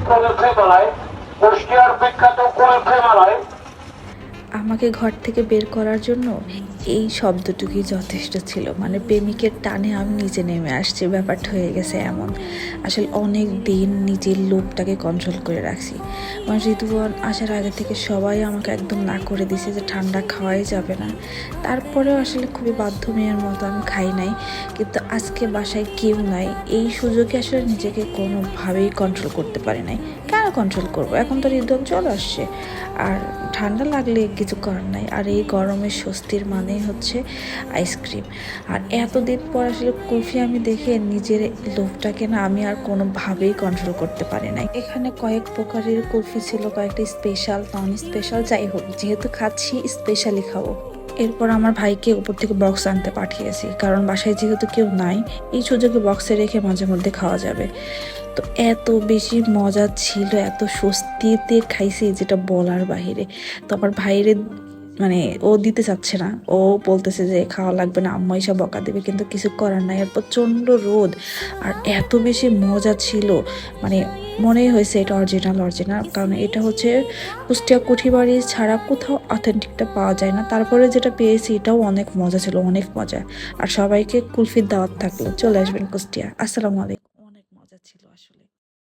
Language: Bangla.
কুলফি মালাই, কুষ্টিয়ার বিখ্যাত কুলফি মালাই। আমাকে ঘর থেকে বের করার জন্য এই শব্দটুকুই যথেষ্ট ছিল। মানে প্রেমিকের টানে আমি নিচে নেমে আসছি, ব্যাপারটা হয়ে গেছে এমন। আসলে অনেক দিন নিজের লোভটাকে কন্ট্রোল করে রাখছি। মানে ঋতুপর্ণ আসার আগে থেকে সবাই আমাকে একদম না করে দিছে যে ঠান্ডা খাওয়াই যাবে না। তারপরেও আসলে খুবই বাধ্য মেয়ের মতো আমি খাই নাই। কিন্তু আজকে বাসায় কেউ নাই, এই সুযোগে আসলে নিজেকে কোনোভাবেই কন্ট্রোল করতে পারি নাই। কেন কন্ট্রোল করবো, এখন তো ঋতু চলে আসছে। আর ঠান্ডা লাগলে কিছু করার নাই। আর এই গরমের স্বস্তির মানেই হচ্ছে আইসক্রিম। আর এতদিন পর আসলে কুলফি আমি দেখে নিজের লোভটাকে না আমি আর কোনোভাবেই কন্ট্রোল করতে পারি নাই। এখানে কয়েক প্রকারের কুলফি ছিল, কয়েকটা স্পেশাল, নন স্পেশাল, যাই হোক যেহেতু খাচ্ছি স্পেশালি খাবো। এরপর আমার ভাইকে উপর থেকে বক্স আনতে পাঠিয়েছি, কারণ বাসায় যেহেতু কেউ নাই, এই সুযোগে বক্সে রেখে মাঝে মধ্যে খাওয়া যাবে। তো এত বেশি মজা ছিল, এত স্বস্তিতে খাইছি যেটা বলার বাহিরে। তো আমার ভাইরে মানে ও দিতে চাচ্ছে না, ও বলতেছে যে খাওয়া লাগবে না, আম্মা এসব বকা দেবে, কিন্তু কিছু করার নাই। আর প্রচণ্ড রোদ, আর এত বেশি মজা ছিল, মানে মনেই হয়েছে এটা অরিজিনাল অরিজিনাল। কারণ এটা হচ্ছে কুষ্টিয়া কুঠিবাড়ি ছাড়া কোথাও অথেন্টিকটা পাওয়া যায় না। তারপরে যেটা পেয়েছি এটাও অনেক মজা ছিল, অনেক মজা। আর সবাইকে কুলফির দাওয়াত থাকলো, চলে আসবেন কুষ্টিয়া। আসসালামু আলাইকুম।